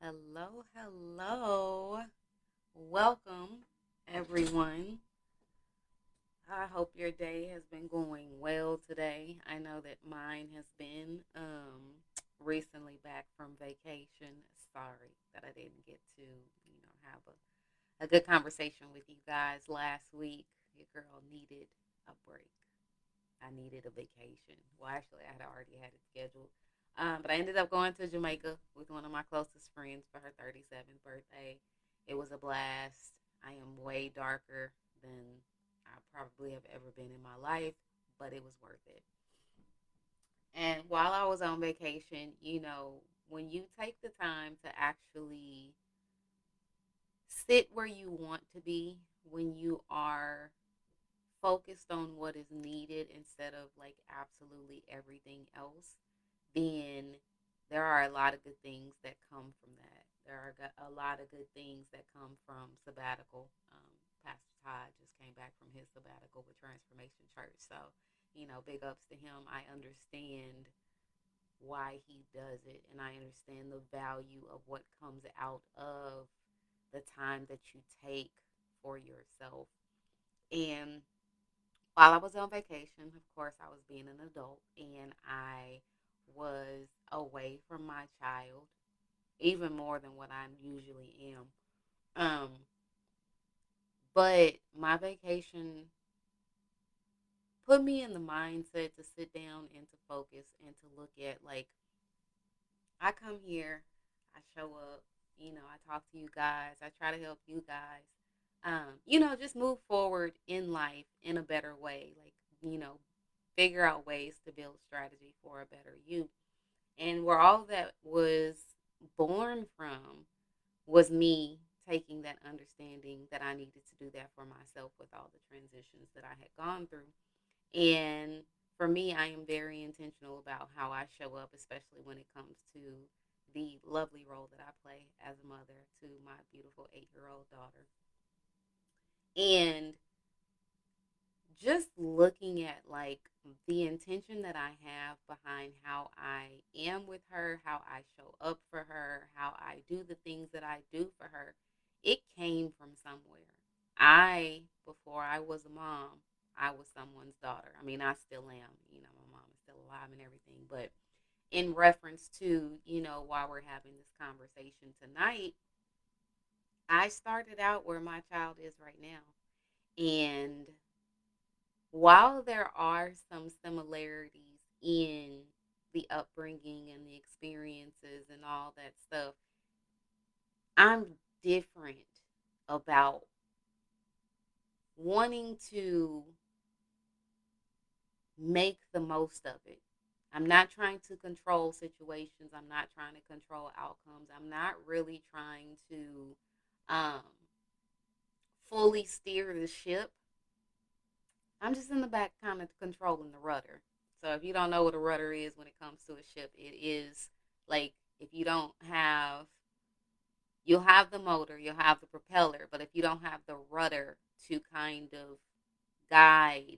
Hello, hello. Welcome, everyone. I hope your day has been going well today. I know that mine has been recently back from vacation. Sorry that I didn't get to, have a good conversation with you guys last week. Your girl needed a break. I needed a vacation. Well, actually, I had already had it scheduled. But I ended up going to Jamaica with one of my closest friends for her 37th birthday. It was a blast. I am way darker than I probably have ever been in my life, but it was worth it. And while I was on vacation, when you take the time to actually sit where you want to be, when you are focused on what is needed instead of like absolutely everything else, then there are a lot of good things that come from that. There are a lot of good things that come from sabbatical. Pastor Todd just came back from his sabbatical with Transformation Church. So, big ups to him. I understand why he does it, and I understand the value of what comes out of the time that you take for yourself. And while I was on vacation, of course, I was being an adult and I was away from my child, even more than what I usually am. But my vacation put me in the mindset to sit down and to focus and to look at, like, I come here, I show up, I talk to you guys, I try to help you guys, just move forward in life in a better way. Like, figure out ways to build strategy for a better you. And where all that was born from was me taking that understanding that I needed to do that for myself with all the transitions that I had gone through. And for me, I am very intentional about how I show up, especially when it comes to the lovely role that I play as a mother to my beautiful 8-year-old daughter. And just looking at like the intention that I have behind how I am with her, how I show up for her, how I do the things that I do for her, it came from somewhere. Before I was a mom, I was someone's daughter. I mean, I still am. My mom is still alive and everything. But in reference to, why we're having this conversation tonight, I started out where my child is right now. And while there are some similarities in the upbringing and the experiences and all that stuff, I'm different about wanting to make the most of it. I'm not trying to control situations. I'm not trying to control outcomes. I'm not really trying to um, fully steer the ship. I'm just in the back kind of controlling the rudder. So if you don't know what a rudder is when it comes to a ship, it is like if you don't have, you'll have the motor, you'll have the propeller, but if you don't have the rudder to kind of guide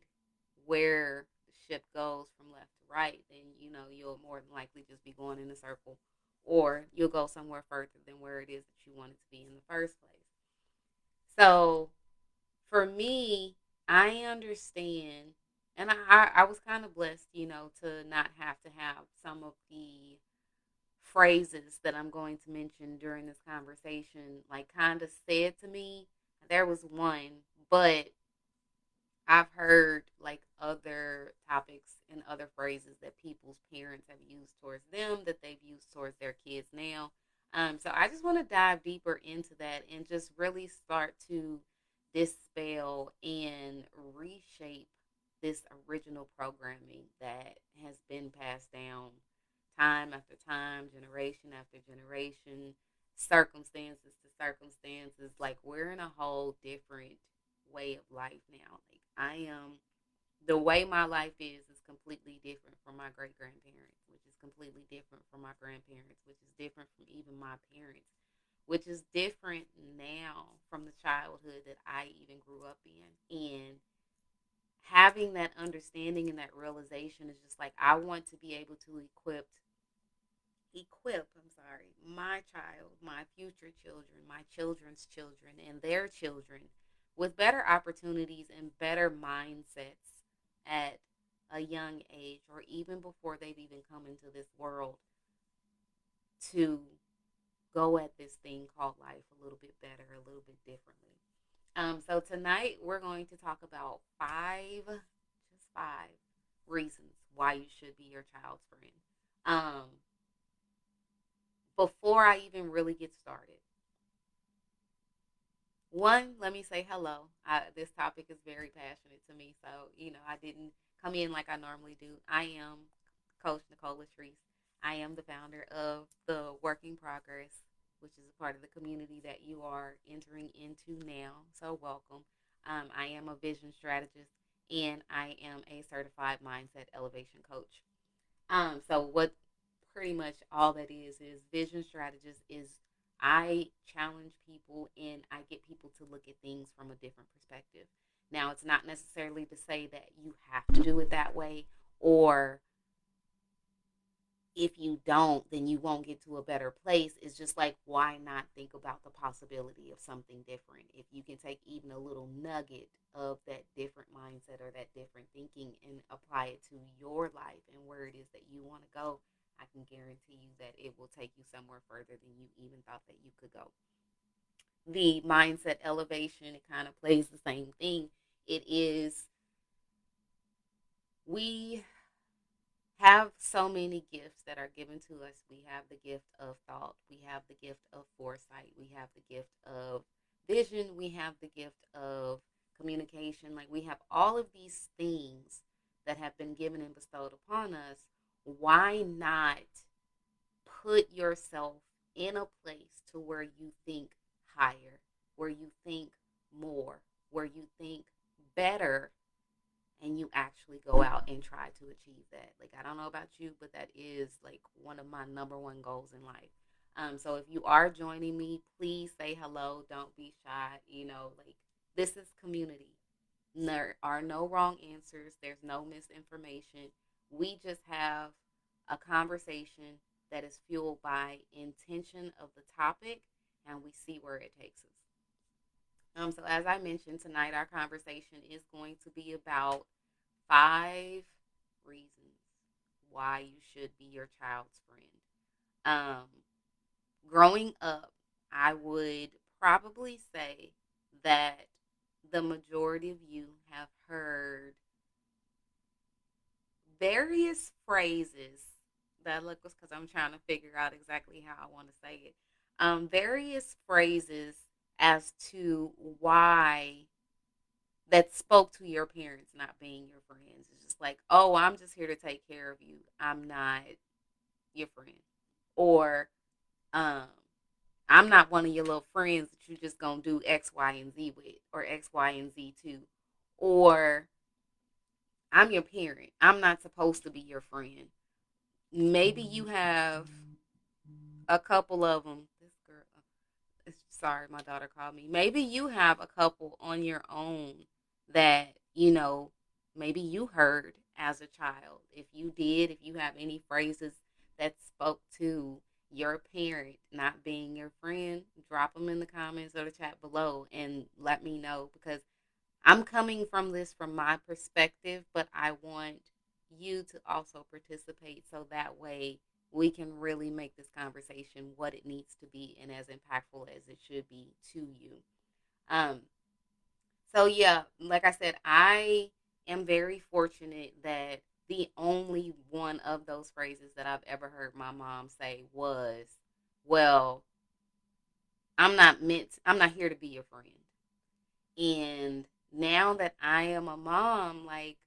where the ship goes from left to right, then you'll more than likely just be going in a circle, or you'll go somewhere further than where it is that you wanted to be in the first place. So for me, I understand, and I was kind of blessed, to not have to have some of the phrases that I'm going to mention during this conversation, like kind of said to me. There was one, but I've heard like other topics and other phrases that people's parents have used towards them that they've used towards their kids now. So I just want to dive deeper into that and just really start to dispel and reshape this original programming that has been passed down time after time, generation after generation, circumstances to circumstances. Like we're in a whole different way of life now. Like I am, the way my life is completely different from my great grandparents, which is completely different from my grandparents, which is different from even my parents, which is different now from the childhood that I even grew up in. And having that understanding and that realization is just like I want to be able to equip equip, I'm sorry, my child, my future children, my children's children, and their children with better opportunities and better mindsets at a young age or even before they've even come into this world to go at this thing called life a little bit better, a little bit differently. So tonight we're going to talk about just five reasons why you should be your child's friend. Um, Before I even really get started, one, let me say hello. This topic is very passionate to me, so I didn't come in like I normally do. I am Coach Nicole Latrice. I am the founder of the Working Progress, which is a part of the community that you are entering into now. So welcome. I am a vision strategist and I am a certified mindset elevation coach. So what pretty much all that is vision strategist is I challenge people and I get people to look at things from a different perspective. Now, it's not necessarily to say that you have to do it that way, or if you don't, then you won't get to a better place. It's just like, why not think about the possibility of something different? If you can take even a little nugget of that different mindset or that different thinking and apply it to your life and where it is that you want to go, I can guarantee you that it will take you somewhere further than you even thought that you could go. The mindset elevation, it kind of plays the same thing. It is, we have so many gifts that are given to us. We have the gift of thought, we have the gift of foresight, we have the gift of vision, we have the gift of communication. Like, we have all of these things that have been given and bestowed upon us. Why not put yourself in a place to where you think higher, where you think more, where you think better, and you actually go out and try to achieve that. Like, I don't know about you, but that is like one of my number one goals in life. So if you are joining me, please say hello. Don't be shy. Like, this is community. There are no wrong answers. There's no misinformation. We just have a conversation that is fueled by intention of the topic, and we see where it takes us. So as I mentioned, tonight our conversation is going to be about five reasons why you should be your child's friend. Um, Growing up, I would probably say that the majority of you have heard various phrases that look because I'm trying to figure out exactly how I want to say it. Various phrases as to why that spoke to your parents not being your friends. It's just like, oh, I'm just here to take care of you. I'm not your friend. Or um, I'm not one of your little friends that you just gonna do X, Y, and Z with, or X, Y, and Z to. Or I'm your parent. I'm not supposed to be your friend. Maybe you have a couple of them. This girl, sorry, my daughter called me. Maybe you have a couple on your own that, maybe you heard as a child. If you did, if you have any phrases that spoke to your parent not being your friend, drop them in the comments or the chat below and let me know, because I'm coming from this from my perspective, but I want you to also participate so that way we can really make this conversation what it needs to be and as impactful as it should be to you. Um, so yeah, like I said, I am very fortunate that the only one of those phrases that I've ever heard my mom say was, "Well, I'm not here to be your friend." And now that I am a mom, like,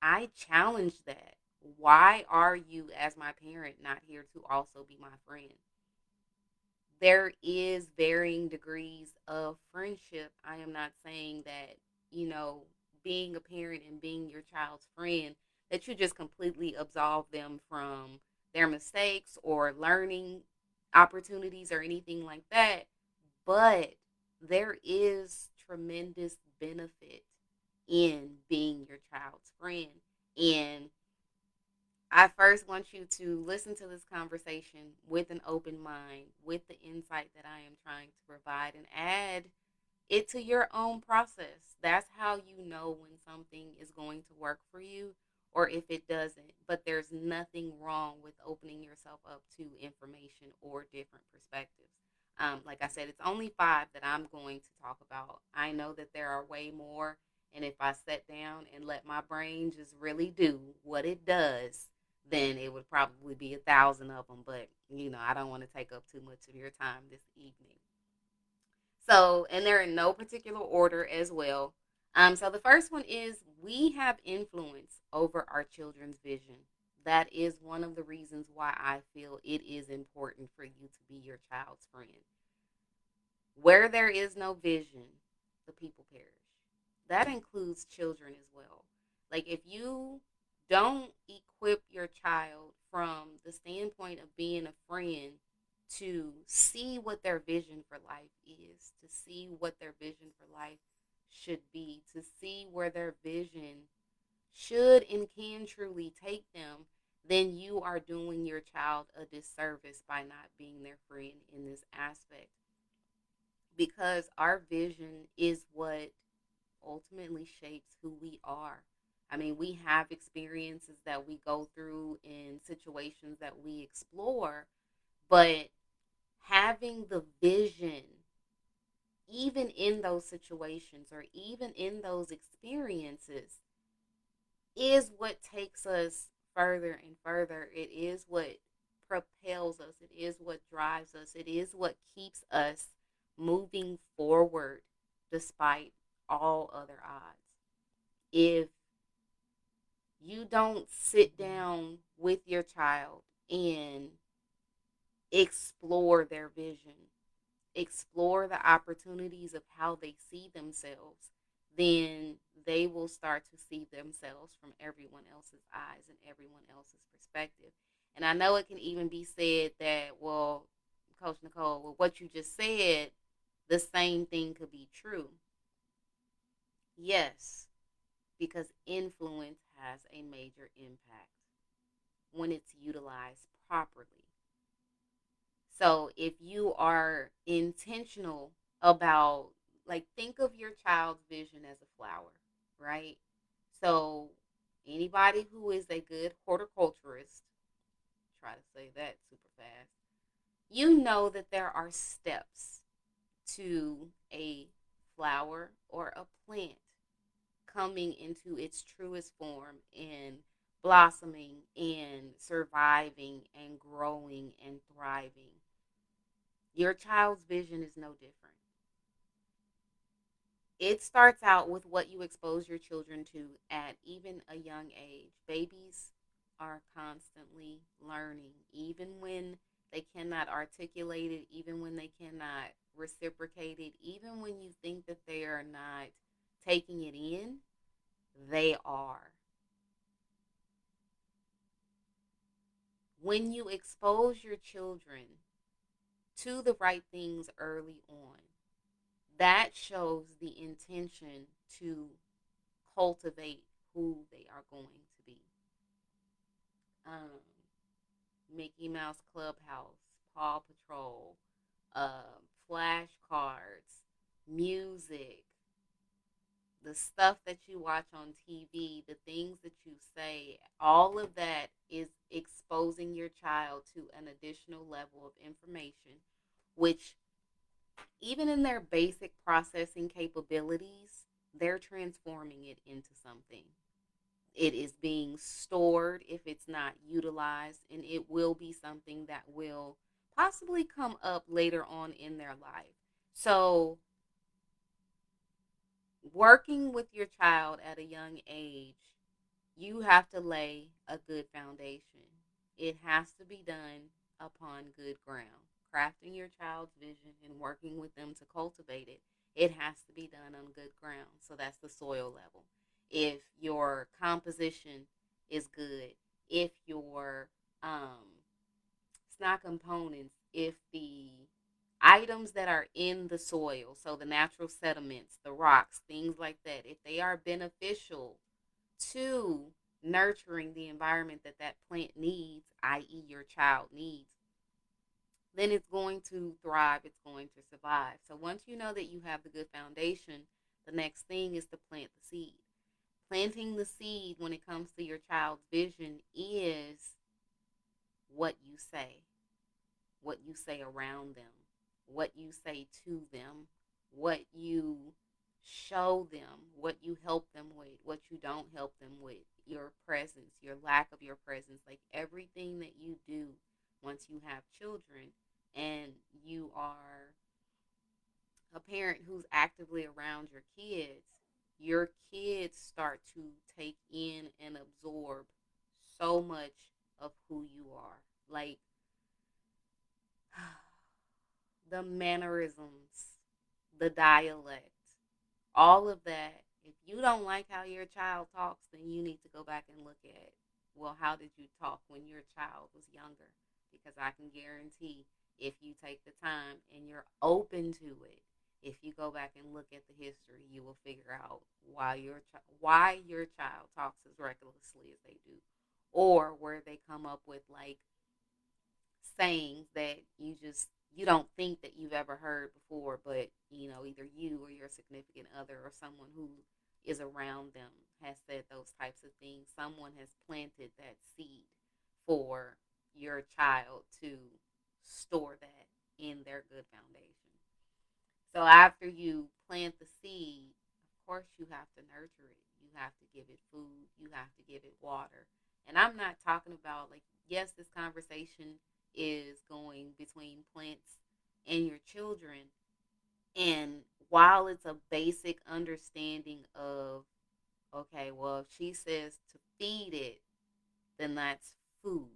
I challenge that. Why are you, as my parent, not here to also be my friend? There is varying degrees of friendship. I am not saying that, you know, being a parent and being your child's friend, that you just completely absolve them from their mistakes or learning opportunities or anything like that. But there is tremendous benefit in being your child's friend. And I first want you to listen to this conversation with an open mind, with the insight that I am trying to provide, and add it to your own process. That's how you know when something is going to work for you or if it doesn't. But there's nothing wrong with opening yourself up to information or different perspectives. Like I said, it's only five that I'm going to talk about. I know that there are way more. And if I sat down and let my brain just really do what it does, then it would probably be 1,000 of them. But, I don't want to take up too much of your time this evening. So, and they're in no particular order as well. So the first one is we have influence over our children's vision. That is one of the reasons why I feel it is important for you to be your child's friend. Where there is no vision, the people perish. That includes children as well. Like if you don't equip your child from the standpoint of being a friend to see what their vision for life is, to see what their vision for life should be, to see where their vision should and can truly take them, then you are doing your child a disservice by not being their friend in this aspect. Because our vision is what ultimately shapes who we are. I mean, we have experiences that we go through in situations that we explore, but having the vision, even in those situations or even in those experiences, is what takes us further and further. It is what propels us, it is what drives us, it is what keeps us moving forward despite all other odds. If you don't sit down with your child and explore their vision, explore the opportunities of how they see themselves, then they will start to see themselves from everyone else's eyes and everyone else's perspective. And I know it can even be said that, well, Coach Nicole, with what you just said, the same thing could be true. Yes, because influence has a major impact when it's utilized properly. So if you are intentional about, like, think of your child's vision as a flower, right? So anybody who is a good horticulturist, try to say that super fast, you know that there are steps to a flower or a plant coming into its truest form and blossoming and surviving and growing and thriving. Your child's vision is no different. It starts out with what you expose your children to at even a young age. Babies are constantly learning, even when they cannot articulate it, even when they cannot reciprocate it, even when you think that they are not taking it in, they are. When you expose your children to the right things early on, that shows the intention to cultivate who they are going to be. Um, Mickey Mouse Clubhouse, Paw Patrol, flashcards, music, the stuff that you watch on TV, the things that you say, all of that is exposing your child to an additional level of information, which, even in their basic processing capabilities, they're transforming it into something. It is being stored if it's not utilized, and it will be something that will possibly come up later on in their life. So, working with your child at a young age, you have to lay a good foundation. It has to be done upon good ground. Crafting your child's vision and working with them to cultivate it, it has to be done on good ground. So that's the soil level. If your composition is good, if your it's not components, if the items that are in the soil, so the natural sediments, the rocks, things like that, if they are beneficial to nurturing the environment that that plant needs, i.e., your child needs, then it's going to thrive, it's going to survive. So once you know that you have the good foundation, the next thing is to plant the seed. Planting the seed when it comes to your child's vision is what you say, what you say around them, what you say to them, what you show them, what you help them with, what you don't help them with, your presence, your lack of your presence, like everything that you do once you have children and you are a parent who's actively around your kids start to take in and absorb so much of who you are. Like the mannerisms, the dialect, all of that. If you don't like how your child talks, then you need to go back and look at, well, how did you talk when your child was younger? Because I can guarantee if you take the time and you're open to it, if you go back and look at the history, you will figure out why your child talks as recklessly as they do, or where they come up with like sayings that you don't think that you've ever heard before, but either you or your significant other or someone who is around them has said those types of things. Someone has planted that seed for your child to store that in their good foundation. So after you plant the seed, of course you have to nurture it. You have to give it food. You have to give it water. And I'm not talking about like, yes, this conversation is going between plants and your children. And while it's a basic understanding of, okay, well, if she says to feed it, then that's food.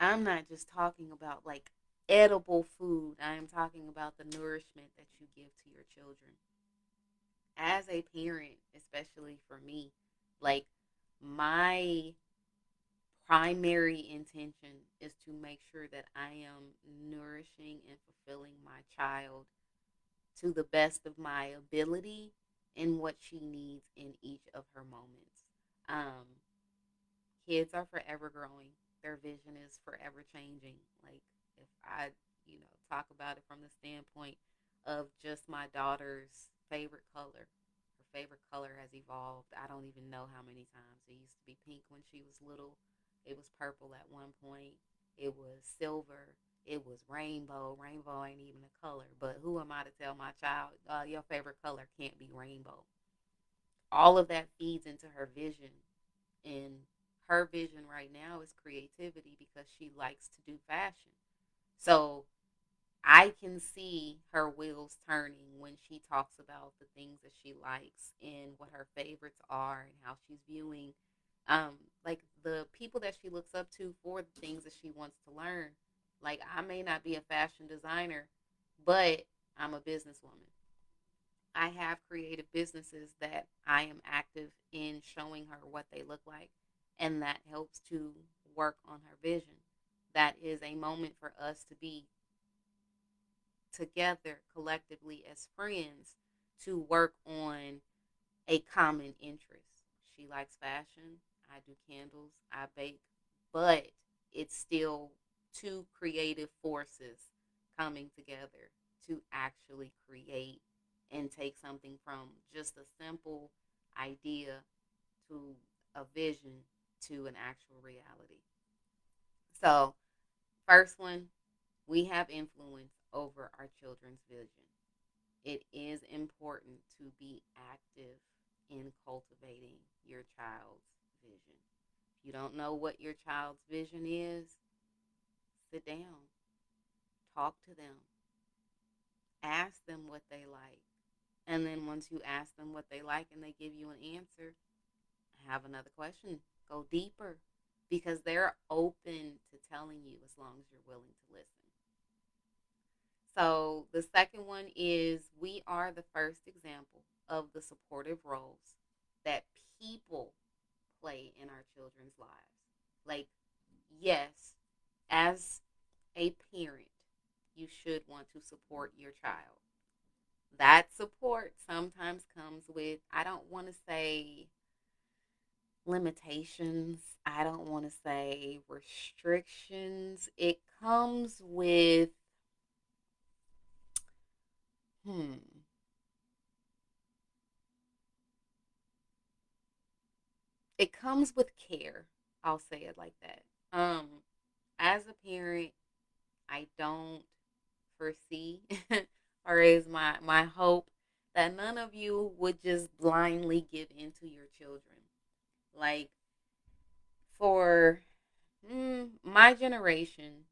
I'm not just talking about like edible food. I am talking about the nourishment that you give to your children. As a parent, especially for me, like my primary intention is to make sure that I am nourishing and fulfilling my child to the best of my ability in what she needs in each of her moments. Um, Kids are forever growing. Their vision is forever changing. Like if I, talk about it from the standpoint of just my daughter's favorite color. Her favorite color has evolved. I don't even know how many times. It used to be pink when she was little. It was purple at one point. It was silver. It was rainbow. Rainbow ain't even a color. But who am I to tell my child, your favorite color can't be rainbow? All of that feeds into her vision. And her vision right now is creativity because she likes to do fashion. So I can see her wheels turning when she talks about the things that she likes and what her favorites are and how she's viewing um like the people that she looks up to for the things that she wants to learn. Like I may not be a fashion designer, but I'm a businesswoman. I have creative businesses that I am active in showing her what they look like, and that helps to work on her vision. That is a moment for us to be together collectively as friends to work on a common interest. She likes fashion. I do candles. I bake. But it's still two creative forces coming together to actually create and take something from just a simple idea to a vision to an actual reality. So, first one, we have influence over our children's vision. It is important to be active in cultivating your child's vision. If you don't know what your child's vision is, sit down, talk to them, ask them what they like. And then once you ask them what they like and they give you an answer, have another question. Go deeper because they're open to telling you as long as you're willing to listen. So the second one is we are the first example of the supportive roles that people play in our children's lives. Like, yes, as a parent, you should want to support your child. That support sometimes comes with, I don't want to say limitations. I don't want to say restrictions. Hmm, it comes with care. I'll say it like that. As a parent, I don't foresee, or is my hope that none of you would just blindly give into your children. Like for my generation,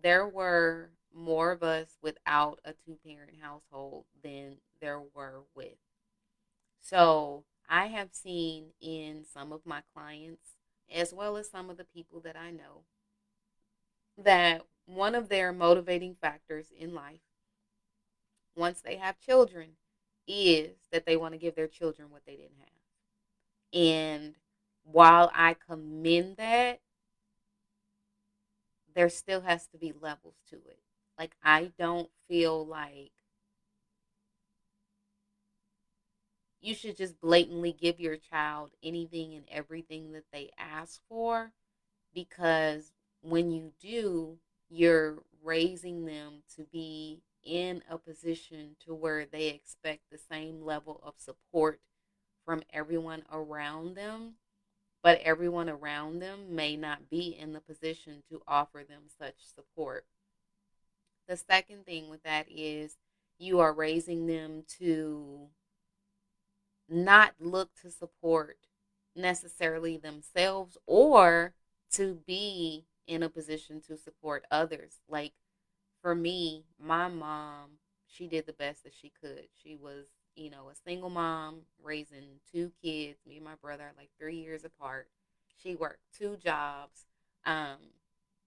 there were more of us without a two-parent household than there were with. So I have seen in some of my clients, as well as some of the people that I know, that one of their motivating factors in life, once they have children, is that they want to give their children what they didn't have. And while I commend that, there still has to be levels to it. Like, I don't feel like you should just blatantly give your child anything and everything that they ask for, because when you do, you're raising them to be in a position to where they expect the same level of support from everyone around them, but everyone around them may not be in the position to offer them such support. The second thing with that is you are raising them to not look to support necessarily themselves or to be in a position to support others. Like for me, my mom, she did the best that she could. She was, a single mom raising two kids. Me and my brother are like 3 years apart. She worked two jobs. Um,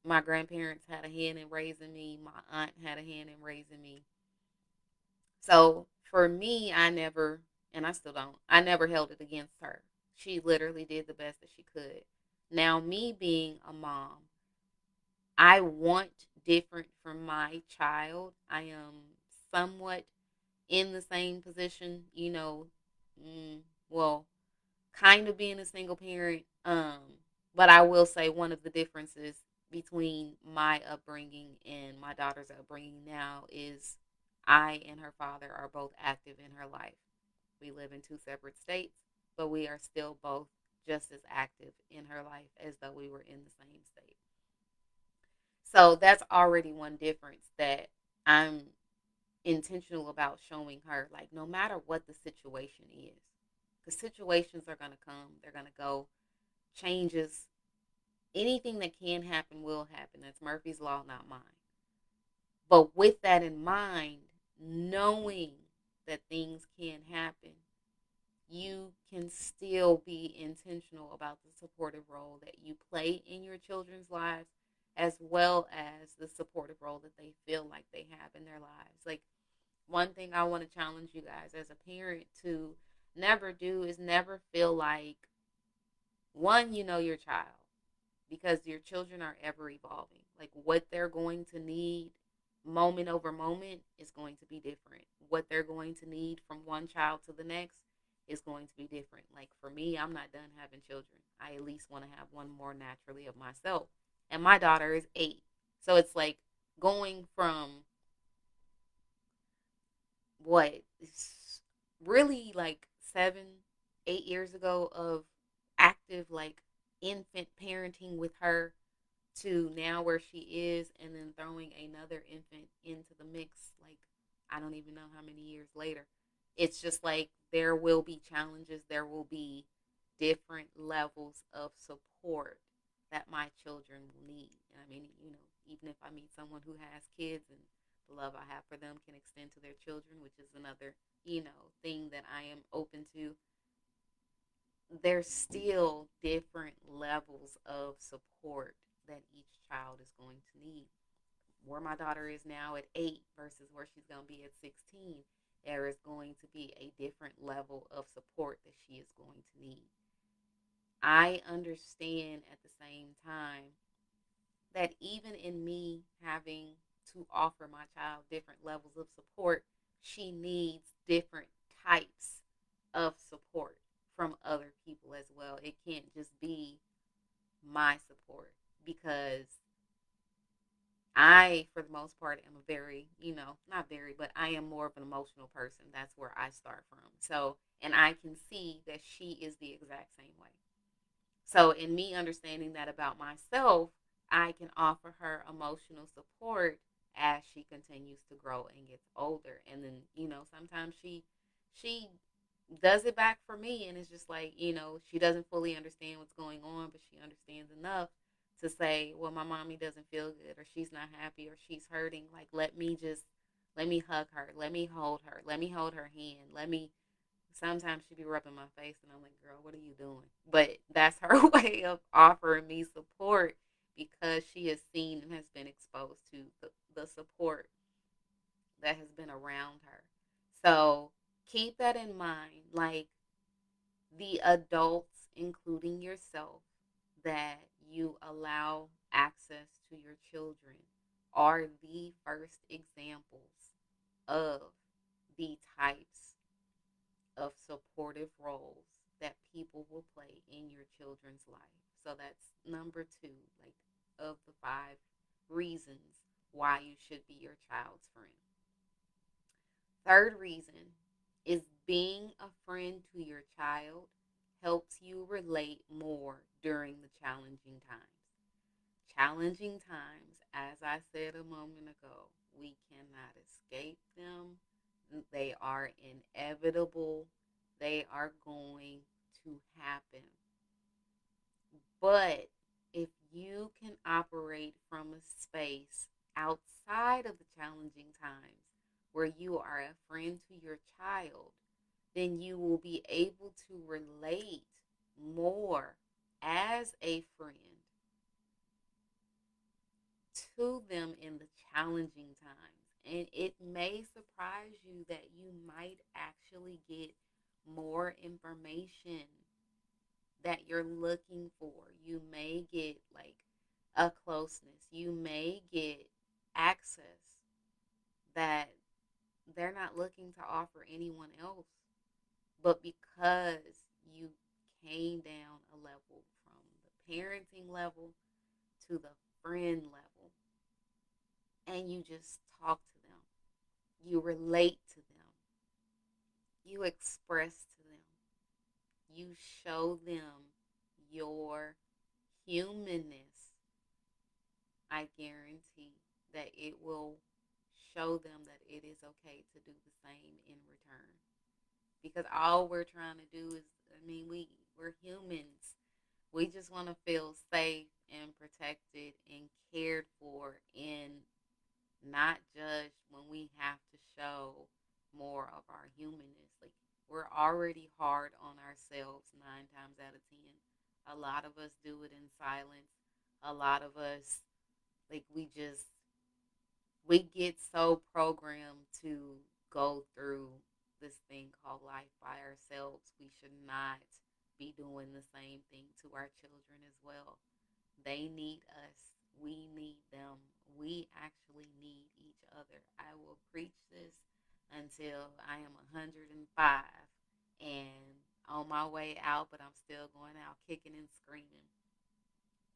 my grandparents had a hand in raising me. My aunt had a hand in raising me. So for me, I never, and I still don't, I never held it against her. She literally did the best that she could. Now, me being a mom, I want different from my child. I am somewhat in the same position, mm, well, kind of being a single parent. But I will say one of the differences between my upbringing and my daughter's upbringing now is I and her father are both active in her life. We live in two separate states, but we are still both just as active in her life as though we were in the same state. So that's already one difference that I'm intentional about showing her. Like, no matter what the situation is, because situations are going to come, they're going to go, changes, anything that can happen will happen. That's Murphy's Law, not mine. But with that in mind, knowing that things can happen, you can still be intentional about the supportive role that you play in your children's lives, as well as the supportive role that they feel like they have in their lives. Like, one thing I want to challenge you guys as a parent to never do is never feel like, one, you know your child, because your children are ever evolving. Like, what they're going to need moment over moment is going to be different. What they're going to need from one child to the next is going to be different. Like for me, I'm not done having children. I at least want to have one more naturally of myself. And my daughter is 8. So it's like going from what is really like 7, 8 years ago of active like infant parenting with her to now where she is, and then throwing another infant into the mix, like I don't even know how many years later. It's just like there will be challenges, there will be different levels of support that my children will need. And I mean, even if I meet someone who has kids, and the love I have for them can extend to their children, which is another, thing that I am open to, there's still different levels of support that each child is going to need. Where my daughter is now at 8 versus where she's going to be at 16, there is going to be a different level of support that she is going to need. I understand at the same time that even in me having to offer my child different levels of support, she needs different types of support from other people as well. It can't just be my support because I, for the most part, am a very, not very, but I am more of an emotional person. That's where I start from. So, and I can see that she is the exact same way. So, in me understanding that about myself, I can offer her emotional support as she continues to grow and gets older. And then, sometimes she does it back for me, and it's just like, she doesn't fully understand what's going on, but she understands enough to say, well, my mommy doesn't feel good, or she's not happy, or she's hurting. Like, let me hug her, let me hold her hand, let me. Sometimes she be rubbing my face, and I'm like, girl, what are you doing? But that's her way of offering me support because she has seen and has been exposed to the support that has been around her. So keep that in mind. Like, the adults, including yourself, that you allow access to your children are the first examples of the types of supportive roles that people will play in your children's life. So that's number two, like, of the five reasons why you should be your child's friend. Third reason is being a friend to your child helps you relate more during the challenging times. Challenging times, as I said a moment ago, we cannot escape them. They are inevitable. They are going to happen. But if you can operate from a space outside of the challenging times where you are a friend to your child, then you will be able to relate more as a friend to them in the challenging times. And it may surprise you that you might actually get more information that you're looking for. You may get like a closeness. You may get access that they're not looking to offer anyone else. But because you came down a level from the parenting level to the friend level, and you just talk to them, you relate to them, you express to them, you show them your humanness, I guarantee that it will show them that it is okay to do the same in return. Because all we're trying to do is, we're humans. We just want to feel safe and protected and cared for and not judged when we have to show more of our humanness. Like, we're already hard on ourselves 9 times out of 10. A lot of us do it in silence. A lot of us, like, we get so programmed to go through this thing called life by ourselves. We should not be doing the same thing to our children as well. They need us. We need them. We actually need each other. I will preach this until I am 105 and on my way out, but I'm still going out kicking and screaming.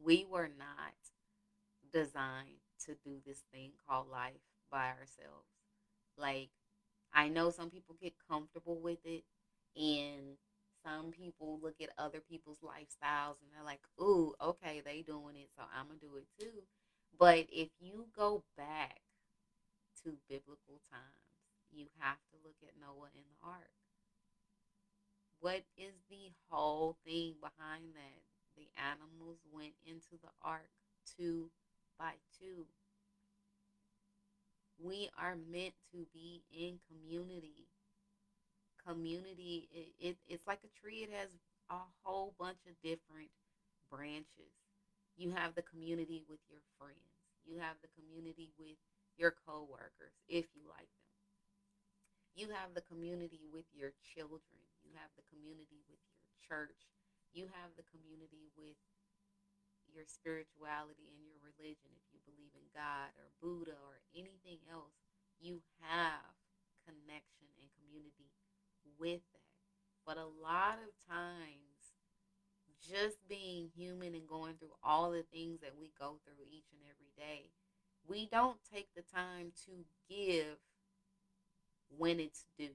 We were not designed to do this thing called life by ourselves. Like, I know some people get comfortable with it, and some people look at other people's lifestyles and they're like, ooh, okay, they doing it, so I'm going to do it too. But if you go back to biblical times, you have to look at Noah and the ark. What is the whole thing behind that? The animals went into the ark two by two. We are meant to be in community. Community, it's like a tree. It has a whole bunch of different branches. You have the community with your friends. You have the community with your coworkers, if you like them. You have the community with your children. You have the community with your church. You have the community with your spirituality and your religion. If you believe in God or Buddha or anything else, you have connection and community with that. But a lot of times, just being human and going through all the things that we go through each and every day, we don't take the time to give when it's due.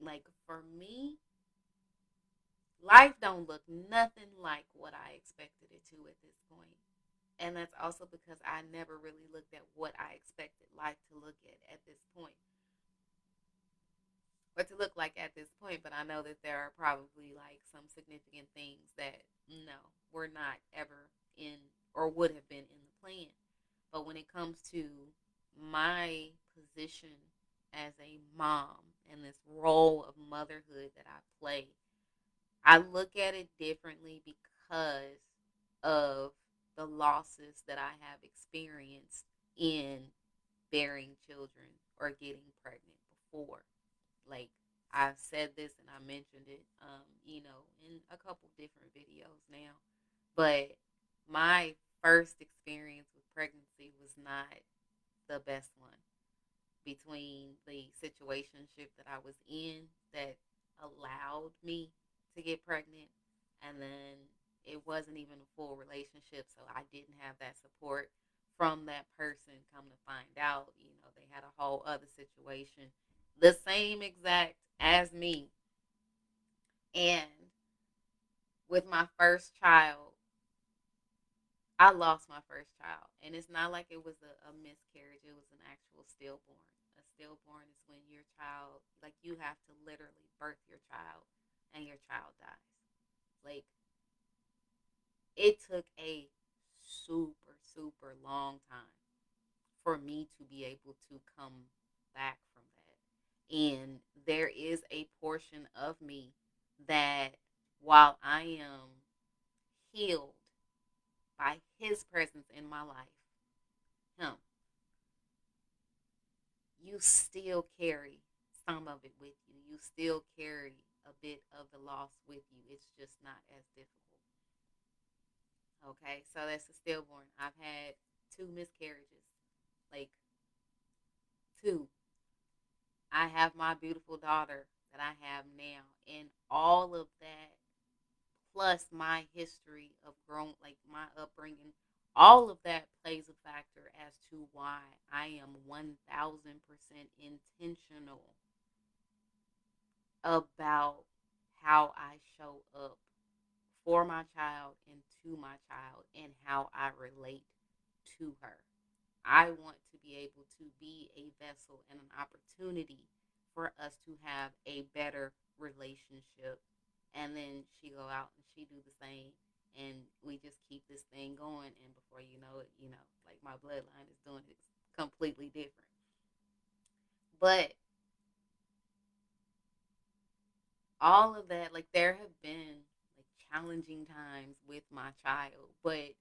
Like for me, life don't look nothing like what I expected it to at this point. And that's also because I never really looked at what I expected life to look at this point, or to look like at this point. But I know that there are probably like some significant things that no, were not ever in or would have been in the plan. But when it comes to my position as a mom and this role of motherhood that I play, I look at it differently because of the losses that I have experienced in bearing children or getting pregnant before. Like I've said this and I mentioned it, in a couple different videos now. But my first experience with pregnancy was not the best one. Between the situationship that I was in that allowed me to get pregnant, and then it wasn't even a full relationship, so I didn't have that support from that person. Come to find out, they had a whole other situation, the same exact as me. And with my first child, I lost my first child, and it's not like it was a miscarriage. It was an actual stillborn. A stillborn is when your child, like you have to literally birth your child, and your child dies. Like it took a super super long time for me to be able to come back from that. And there is a portion of me that, while I am healed by his presence in my life, him, you still carry some of it with you. You still carry a bit of the loss with you. It's just not as difficult. Okay, so that's a stillborn. I've had two miscarriages, like two. I have my beautiful daughter that I have now, and all of that, plus my history of growing, like my upbringing, all of that plays a factor as to why I am 1000% intentional about how I show up for my child and to my child and how I relate to her. I want to be able to be a vessel and an opportunity for us to have a better relationship. And then she go out and she do the same, and we just keep this thing going. And before you know it, like my bloodline is doing it completely different. But all of that, like there have been like challenging times with my child, but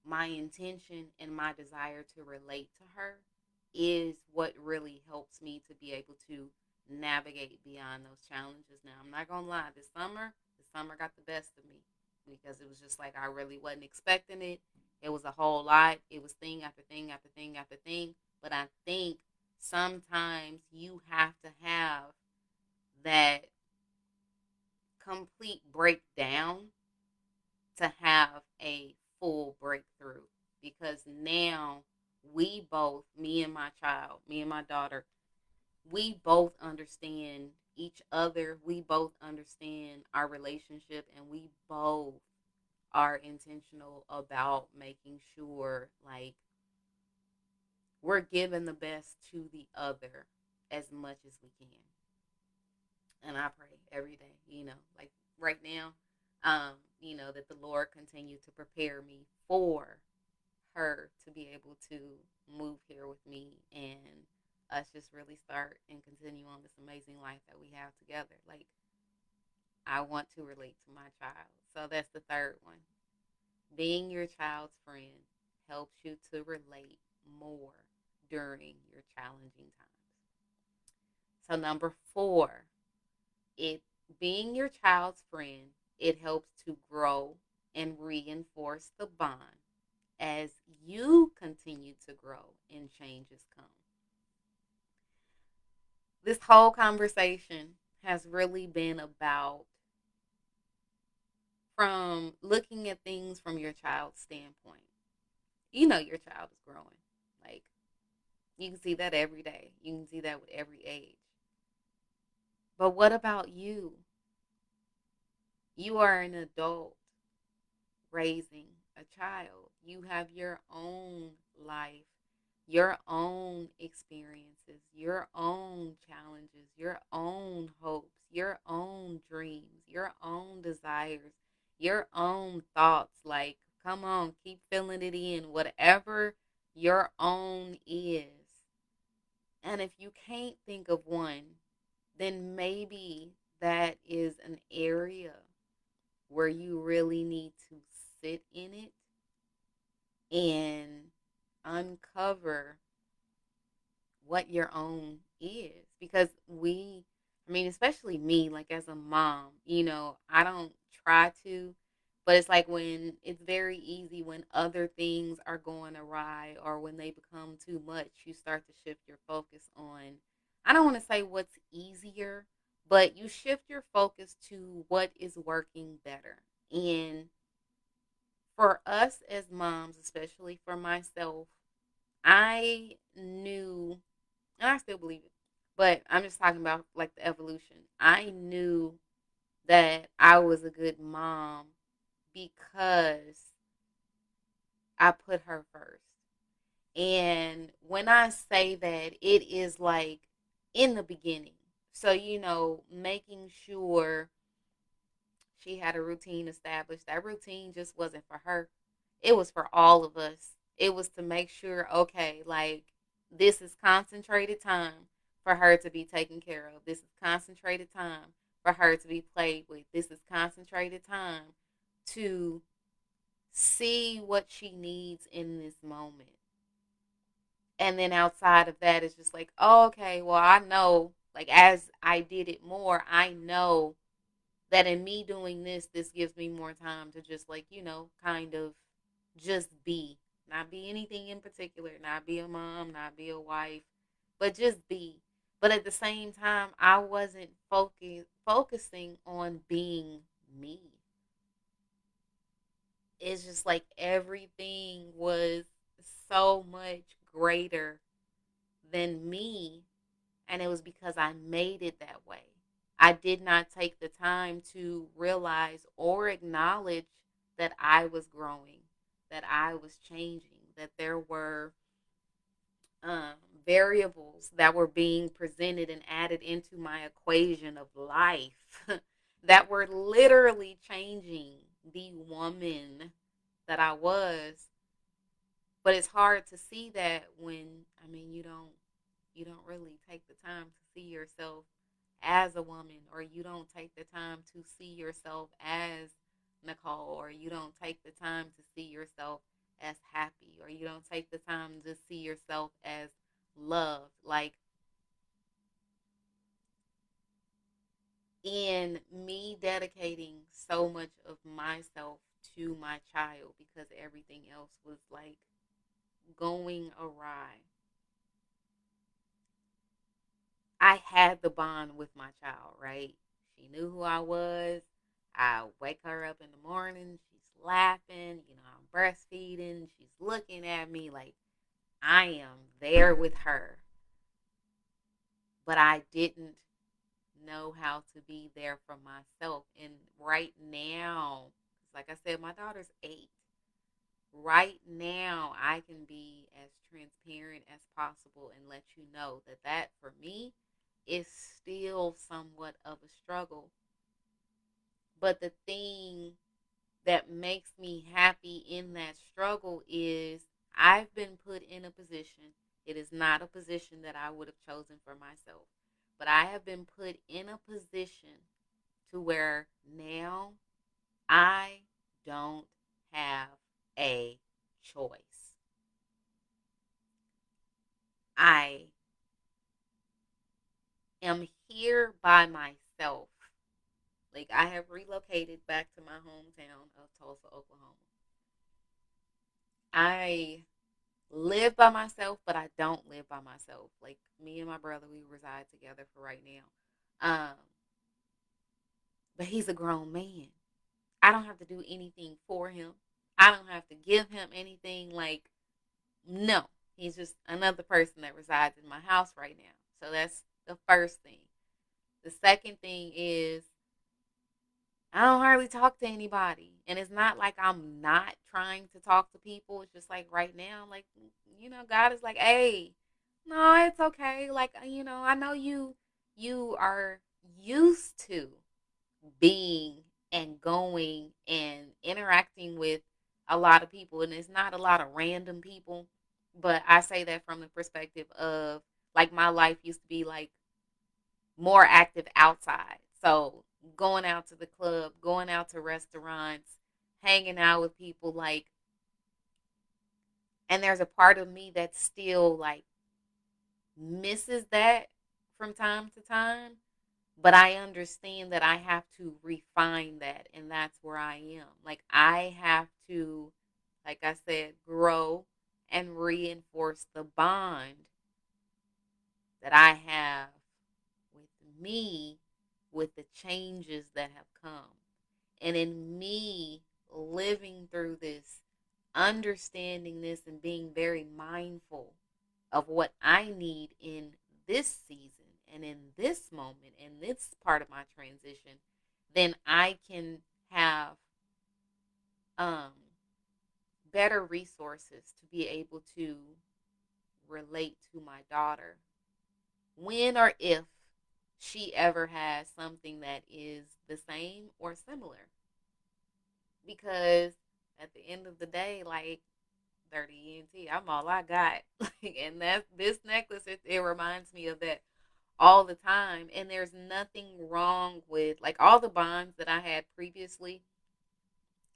my intention and my desire to relate to her is what really helps me to be able to navigate beyond those challenges. Now, I'm not going to lie, the summer got the best of me because it was just like I really wasn't expecting it. It was a whole lot. It was thing after thing after thing after thing. But I think sometimes you have to have that complete breakdown to have a full breakthrough, because now we both, me and my child, me and my daughter, we both understand each other. We both understand our relationship, and we both are intentional about making sure like we're giving the best to the other as much as we can. And I pray every day, like right now, that the Lord continue to prepare me for her to be able to move here with me, and us just really start and continue on this amazing life that we have together. Like, I want to relate to my child. So that's the third one. Being your child's friend helps you to relate more during your challenging times. So number four, it being your child's friend, it helps to grow and reinforce the bond as you continue to grow and changes come. This whole conversation has really been about from looking at things from your child's standpoint. You know your child is growing. Like you can see that every day. You can see that with every age. But what about you? You are an adult raising a child. You have your own life, your own experiences, your own challenges, your own hopes, your own dreams, your own desires, your own thoughts. Like, come on, keep filling it in, whatever your own is. And if you can't think of one, then maybe that is an area where you really need to sit in it and uncover what your own is. Because I mean, especially me, like as a mom, I don't try to, but it's like when it's very easy when other things are going awry or when they become too much, you start to shift your focus on, I don't want to say what's easier, but you shift your focus to what is working better. And for us as moms, especially for myself, I knew, and I still believe it, but I'm just talking about like the evolution. I knew that I was a good mom because I put her first. And when I say that, it is like in the beginning. So, making sure she had a routine established. That routine just wasn't for her. It was for all of us. It was to make sure, okay, like this is concentrated time for her to be taken care of. This is concentrated time for her to be played with. This is concentrated time to see what she needs in this moment. And then outside of that, it's just like, oh, okay, well, I know, like as I did it more, I know that in me doing this gives me more time to just like, kind of just be, not be anything in particular, not be a mom, not be a wife, but just be. But at the same time, I wasn't focusing on being me. It's just like everything was so much greater than me, and it was because I made it that way. I did not take the time to realize or acknowledge that I was growing, that I was changing, that there were um, variables that were being presented and added into my equation of life that were literally changing the woman that I was. But it's hard to see that when, I mean, you don't really take the time to see yourself as a woman, or you don't take the time to see yourself as Nicole, or you don't take the time to see yourself as happy, or you don't take the time to see yourself as loved. Like, in me dedicating so much of myself to my child because everything else was like going awry, I had the bond with my child, right? She knew who I was. I wake her up in the morning. She's laughing. I'm breastfeeding. She's looking at me like I am there with her. But I didn't know how to be there for myself. And right now, like I said, my daughter's 8. Right now, I can be as transparent as possible and let you know that for me is still somewhat of a struggle. But the thing that makes me happy in that struggle is I've been put in a position. It is not a position that I would have chosen for myself, but I have been put in a position to where now I don't have a choice. I am here by myself. Like, I have relocated back to my hometown of Tulsa, Oklahoma. I live by myself, but I don't live by myself. Like, me and my brother, we reside together for right now. but he's a grown man. I don't have to do anything for him. I don't have to give him anything. Like, no, he's just another person that resides in my house right now. So that's the first thing. The second thing is I don't hardly talk to anybody. And it's not like I'm not trying to talk to people. It's just like right now, like, God is like, hey, no, it's okay. Like, I know you are used to being and going and interacting with a lot of people. And it's not a lot of random people. But I say that from the perspective of like my life used to be like more active outside. So going out to the club, going out to restaurants, hanging out with people, like, and there's a part of me that still like misses that from time to time. But I understand that I have to refine that, and that's where I am. Like, I have to, like I said, grow and reinforce the bond that I have with me, with the changes that have come. And in me living through this, understanding this, and being very mindful of what I need in this season and in this moment, in this part of my transition, then I can have um, better resources to be able to relate to my daughter when or if she ever has something that is the same or similar. Because at the end of the day, like 30 ENT, I'm all I got. And that's this necklace, it reminds me of that all the time. And there's nothing wrong with like all the bonds that I had previously.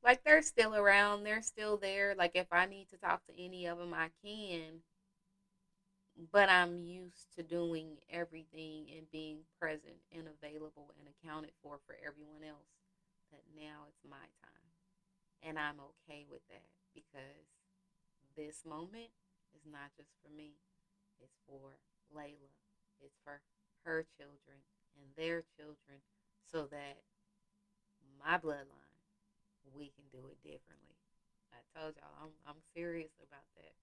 Like they're still around, they're still there. Like if I need to talk to any of them, I can. But I'm used to doing everything and being present and available and accounted for everyone else. That now it's my time. And I'm okay with that because this moment is not just for me, it's for Layla, it's for her children and their children, so that my bloodline, we can do it differently. I told y'all I'm serious about that.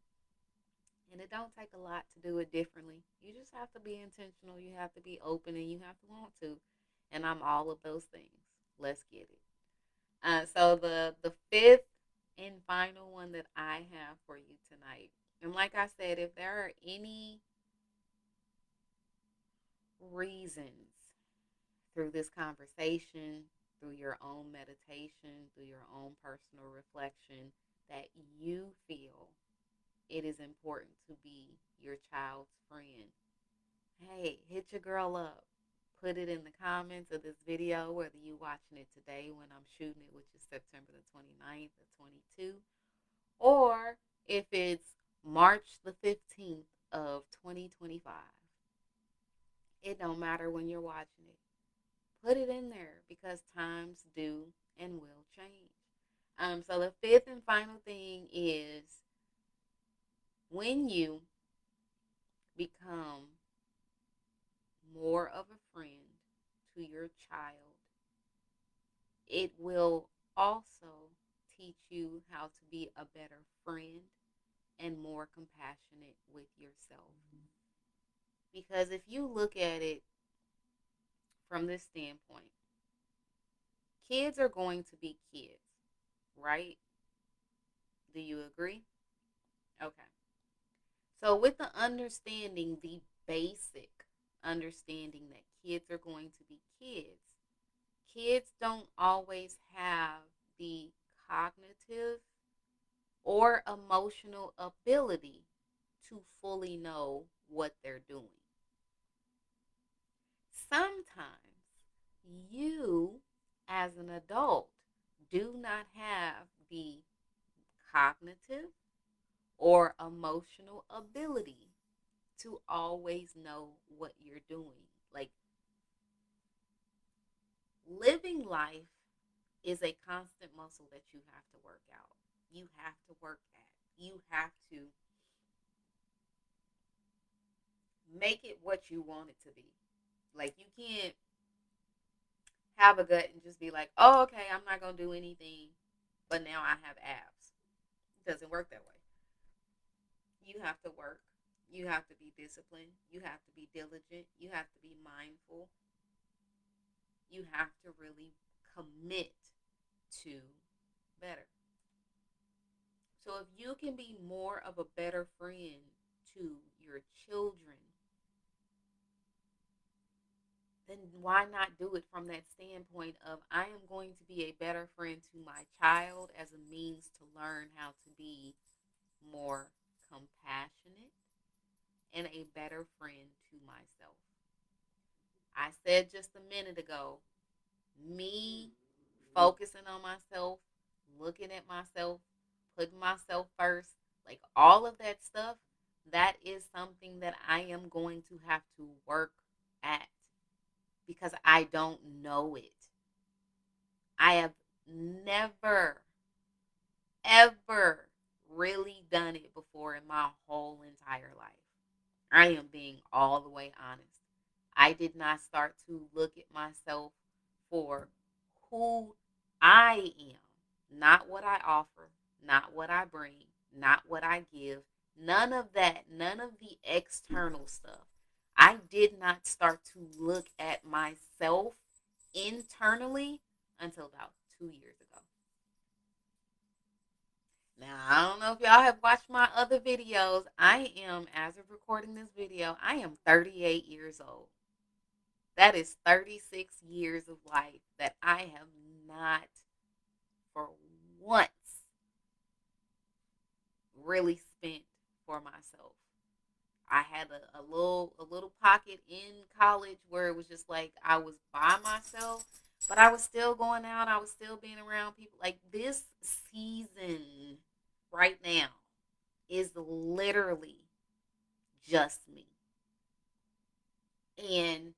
And it don't take a lot to do it differently. You just have to be intentional, you have to be open, and you have to want to. And I'm all of those things. Let's get it. So the fifth and final one that I have for you tonight, and like I said, if there are any reasons through this conversation, through your own meditation, through your own personal reflection, that you feel it is important to be your child's friend, hey, hit your girl up. Put it in the comments of this video, whether you watching it today when I'm shooting it, which is September the 29th of 22, or if it's March the 15th of 2025. It don't matter when you're watching it. Put it in there because times do and will change. So the fifth and final thing is when you become more of a friend to your child, it will also teach you how to be a better friend and more compassionate with yourself. Because if you look at it from this standpoint, kids are going to be kids, right? Do you agree? Okay. So, with the understanding, the basic understanding that kids are going to be kids, kids don't always have the cognitive or emotional ability to fully know what they're doing. Sometimes you, as an adult, do not have the cognitive or emotional ability to always know what you're doing. Like, living life is a constant muscle that you have to work out. You have to work at. You have to make it what you want it to be. Like, you can't have a gut and just be like, oh, okay, I'm not going to do anything, but now I have abs. It doesn't work that way. You have to work. You have to be disciplined. You have to be diligent. You have to be mindful. You have to really commit to better. So if you can be more of a better friend to your children, then why not do it from that standpoint of I am going to be a better friend to my child as a means to learn how to be more compassionate and a better friend to myself. I said just a minute ago, me focusing on myself, looking at myself, putting myself first, like all of that stuff, that is something that I am going to have to work at because I don't know it. I have never, ever really done it before in my whole entire life. I am being all the way honest. I did not start to look at myself for who I am, not what I offer, not what I bring, not what I give, none of that, none of the external stuff. I did not start to look at myself internally until about 2 years ago. Now, I don't know if y'all have watched my other videos. I am, as of recording this video, I am 38 years old. That is 36 years of life that I have not for once really spent for myself. I had a little pocket in college where it was just like I was by myself, but I was still going out. I was still being around people. Like this season right now is literally just me. And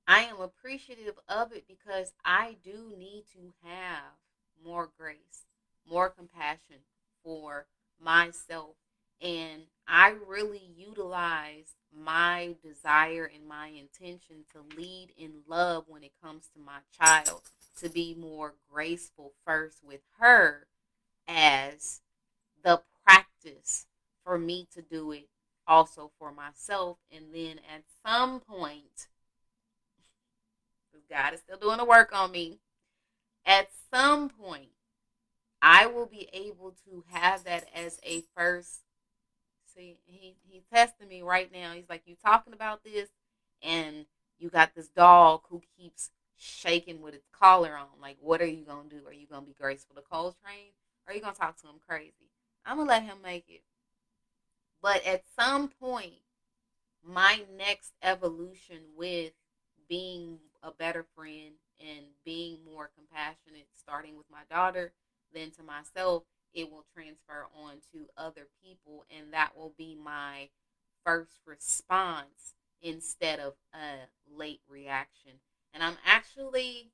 I am appreciative of it because I do need to have more grace, more compassion for myself. And I really utilize my desire and my intention to lead in love when it comes to my child, to be more graceful first with her as the practice for me to do it also for myself. And then at some point, because God is still doing the work on me. At some point, I will be able to have that as a first. See, he's testing me right now. He's like, "You talking about this, and you got this dog who keeps shaking with its collar on. Like, what are you gonna do? Are you gonna be graceful to Coltrane, or are you gonna talk to him crazy? I'm gonna let him make it. But at some point, my next evolution with being a better friend and being more compassionate, starting with my daughter, then to myself, it will transfer on to other people, and that will be my first response instead of a late reaction. And I'm actually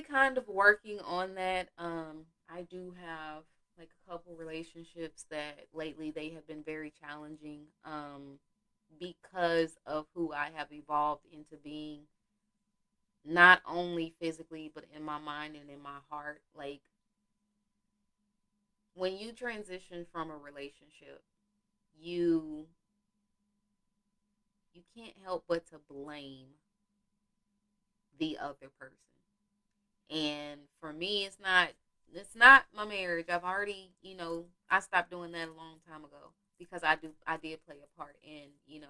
kind of working on that. I do have like a couple relationships that lately they have been very challenging because of who I have evolved into being, not only physically but in my mind and in my heart. Like when you transition from a relationship, you you can't help but to blame the other person. And for me, it's not my marriage. I've already, I stopped doing that a long time ago because I did play a part in,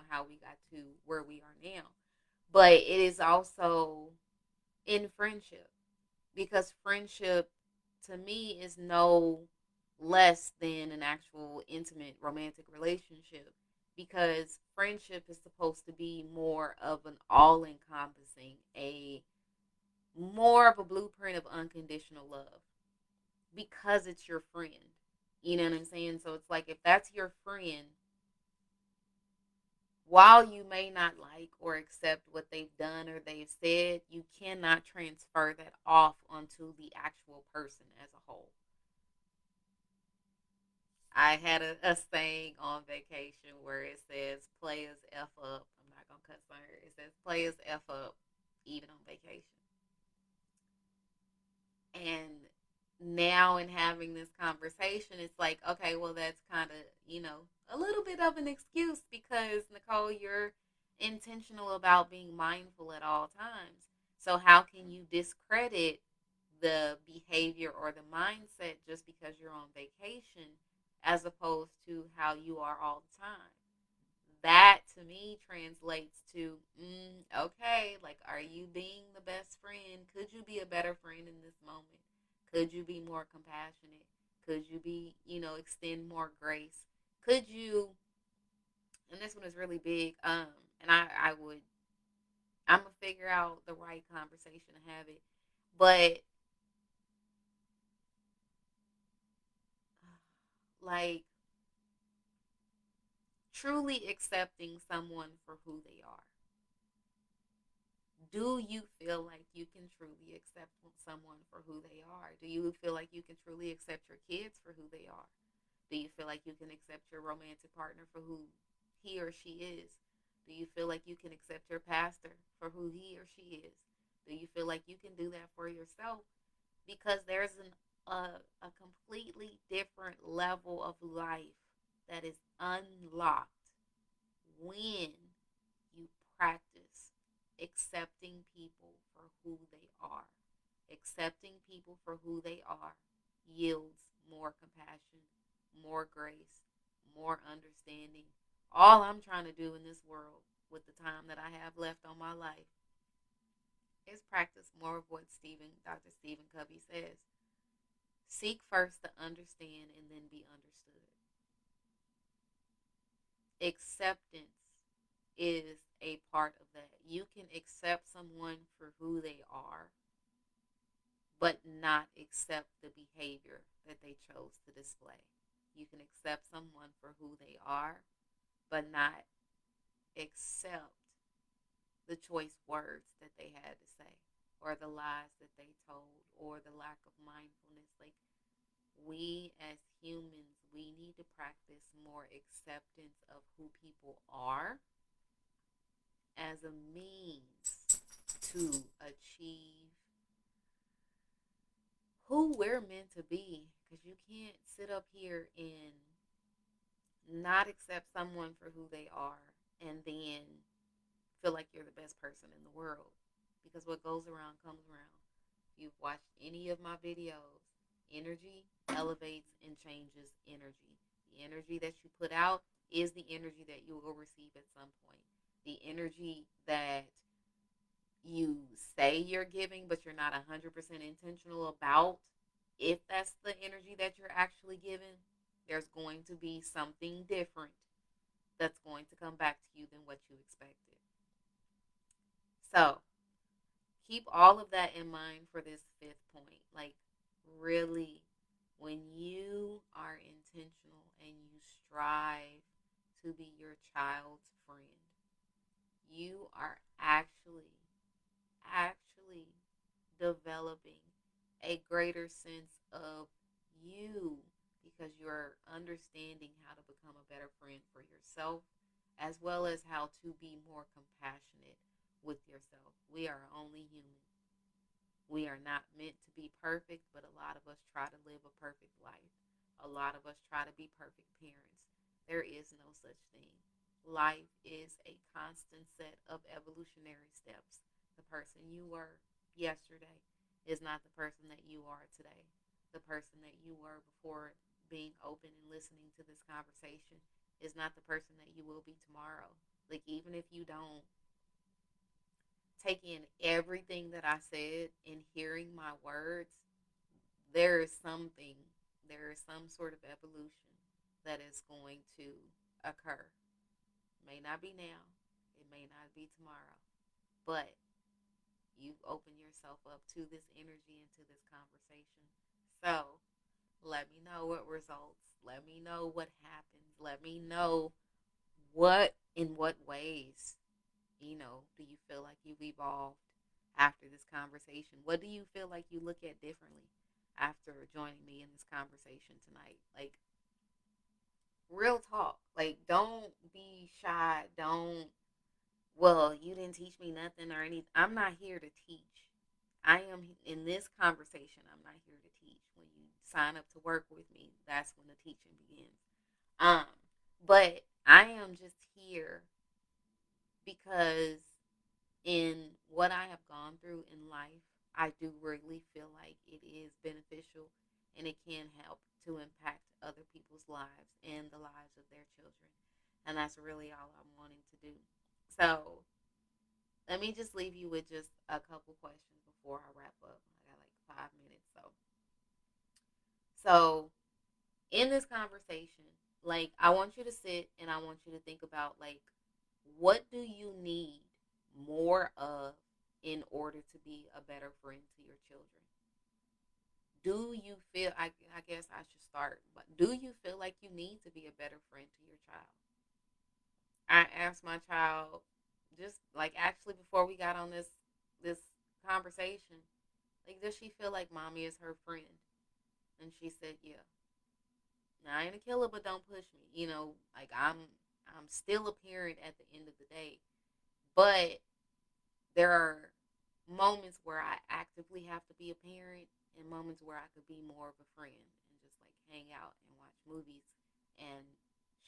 how we got to where we are now. But it is also in friendship, because friendship to me is no less than an actual intimate romantic relationship, because friendship is supposed to be more of an all encompassing, a more of a blueprint of unconditional love, because it's your friend. You know what I'm saying? So it's like if that's your friend, while you may not like or accept what they've done or they've said, you cannot transfer that off onto the actual person as a whole. I had a saying on vacation where it says, players F up. I'm not gonna cuss on her. It says players F up even on vacation. And now in having this conversation, it's like, okay, well, that's kind of, a little bit of an excuse because, Nicole, you're intentional about being mindful at all times. So, how can you discredit the behavior or the mindset just because you're on vacation as opposed to how you are all the time? That to me translates to, okay, like, are you being the best friend? Could you be a better friend in this moment? Could you be more compassionate? Could you be, extend more grace? Could you, and this one is really big, and I'm gonna figure out the right conversation to have it, but like truly accepting someone for who they are. Do you feel like you can truly accept someone for who they are? Do you feel like you can truly accept your kids for who they are? Do you feel like you can accept your romantic partner for who he or she is? Do you feel like you can accept your pastor for who he or she is? Do you feel like you can do that for yourself? Because there's a completely different level of life that is unlocked when you practice accepting people for who they are. Accepting people for who they are yields more compassion, more grace, more understanding. All I'm trying to do in this world with the time that I have left on my life is practice more of what Dr. Stephen Covey says. Seek first to understand and then be understood. Acceptance is a part of that. You can accept someone for who they are, but not accept the behavior that they chose to display. You can accept someone for who they are, but not accept the choice words that they had to say, or the lies that they told, or the lack of mindfulness. Like, we as humans, we need to practice more acceptance of who people are as a means to achieve who we're meant to be. Because you can't sit up here and not accept someone for who they are and then feel like you're the best person in the world. Because what goes around comes around. If you've watched any of my videos, energy elevates and changes energy. The energy that you put out is the energy that you will receive at some point. The energy that you say you're giving, but you're not 100% intentional about, if that's the energy that you're actually giving, there's going to be something different that's going to come back to you than what you expected. So keep all of that in mind for this fifth point. Like, really, when you are intentional and you strive to be your child's friend, you are actually developing a greater sense of you because you're understanding how to become a better friend for yourself as well as how to be more compassionate with yourself. We are only human. We are not meant to be perfect, but a lot of us try to live a perfect life. A lot of us try to be perfect parents. There is no such thing. Life is a constant set of evolutionary steps. The person you were yesterday is not the person that you are today. The person that you were before being open and listening to this conversation is not the person that you will be tomorrow. Like, even if you don't take in everything that I said in hearing my words, there is something, there is some sort of evolution that is going to occur. It may not be now, it may not be tomorrow, but you've opened yourself up to this energy and to this conversation. So let me know what results. Let me know what happens. Let me know in what ways, do you feel like you've evolved after this conversation? What do you feel like you look at differently after joining me in this conversation tonight? Like, real talk. Like, don't be shy. Don't well, you didn't teach me nothing or anything. I'm not here to teach. I am in this conversation. I'm not here to teach. When you sign up to work with me, that's when the teaching begins. Um, but I am just here because in what I have gone through in life, I do really feel like it is beneficial and it can help to impact other people's lives and the lives of their children. And that's really all I'm wanting to do. So let me just leave you with just a couple questions before I wrap up. I got like 5 minutes. So in this conversation, like I want you to sit and I want you to think about like what do you need more of in order to be a better friend to your children? Do you feel I guess I should start, but do you feel like you need to be a better friend to your child? I asked my child just like actually before we got on this conversation, like does she feel like mommy is her friend? And she said, yeah. Now I ain't a killer, but don't push me. Like I'm still a parent at the end of the day. But there are moments where I actively have to be a parent and moments where I could be more of a friend and just like hang out and watch movies and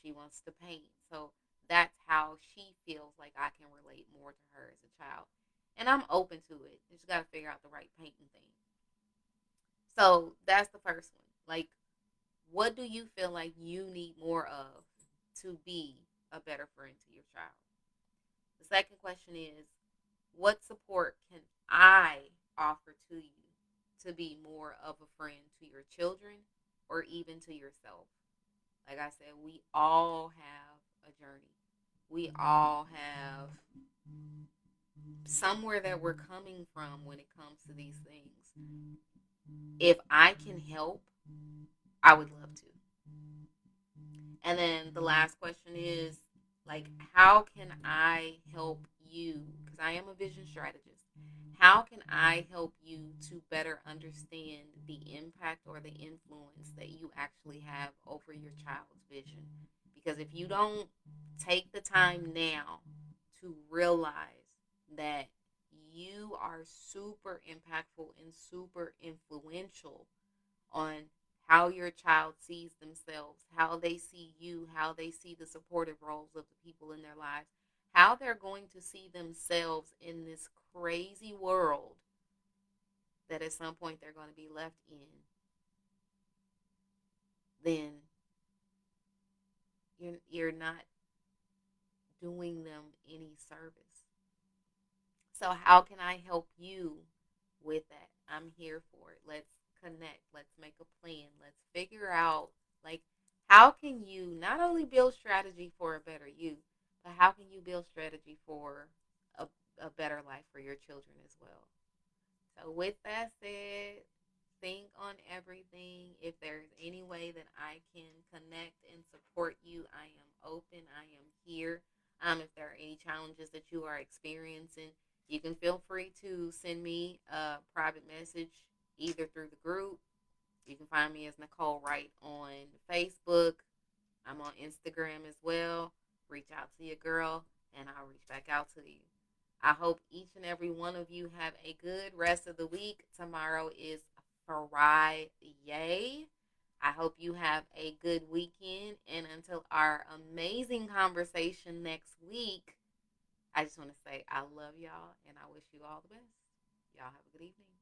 she wants to paint. So that's how she feels like I can relate more to her as a child. And I'm open to it. You just gotta figure out the right painting thing. So that's the first one. Like, what do you feel like you need more of to be a better friend to your child? The second question is, what support can I offer to you to be more of a friend to your children or even to yourself? Like I said, we all have a journey. We all have somewhere that we're coming from when it comes to these things. If I can help, I would love to. And then the last question is like, how can I help you? Because I am a vision strategist. How can I help you to better understand the impact or the influence that you actually have over your child's vision? Because if you don't take the time now to realize that you are super impactful and super influential on how your child sees themselves, how they see you, how they see the supportive roles of the people in their lives, how they're going to see themselves in this crazy world that at some point they're going to be left in, then you're not doing them any service. So how can I help you with that? I'm here for it. Let's connect. Let's make a plan. Let's figure out like how can you not only build strategy for a better you, but how can you build strategy for a, a better life for your children as well? So with that said, think on everything. If there's any way that I can connect and support you, I am open. I am here. If there are any challenges that you are experiencing, you can feel free to send me a private message either through the group. You can find me as Nicole Wright on Facebook. I'm on Instagram as well. Reach out to your girl, and I'll reach back out to you. I hope each and every one of you have a good rest of the week. Tomorrow is Friday. I hope you have a good weekend. And until our amazing conversation next week, I just want to say I love y'all and I wish you all the best. Y'all have a good evening.